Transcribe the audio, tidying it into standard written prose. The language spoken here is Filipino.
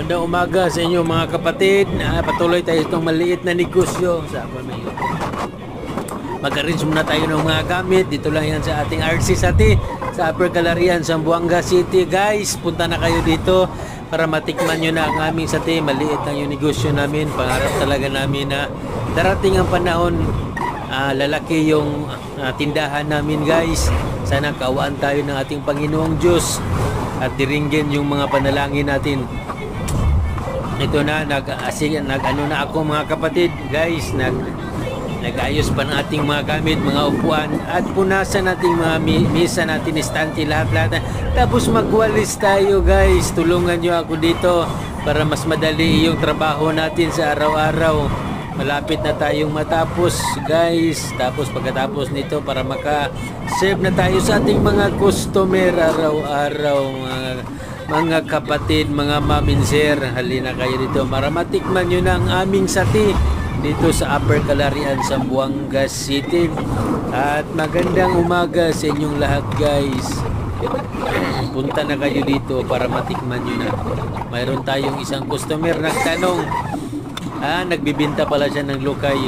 Magandang umaga sa inyo mga kapatid. Patuloy tayo itong maliit na negosyo. Mag-arrange muna tayo ng mga gamit. Dito lang yan sa ating RC Sati sa Upper Calarian, Zamboanga City. Guys, punta na kayo dito para matikman nyo na ang aming sati. Maliit lang yung negosyo namin. Pangarap talaga namin na darating ang panahon, lalaki yung tindahan namin, guys. Sana kaawaan tayo ng ating Panginoong Diyos at diringgin yung mga panalangin natin. Ito na, nag-ano na ako mga kapatid, guys. Nag-ayos pa ng ating mga gamit, mga upuan, at punasan natin mga misa natin, estante, lahat-lahat. Tapos magwalis tayo, guys. Tulungan nyo ako dito para mas madali yung trabaho natin sa araw-araw. Malapit na tayong matapos, guys. Tapos pagkatapos nito, para maka-serve na tayo sa ating mga customer araw-araw, mga kapatid, mga maminser. Halina kayo dito para matikman nyo na ang aming sati dito sa Upper Calarian, Zamboanga City. At magandang umaga sa inyong lahat, guys. Punta na kayo dito para matikman nyo na. Mayroon tayong isang customer nagtanong, nagbibinta pala siya ng lokay.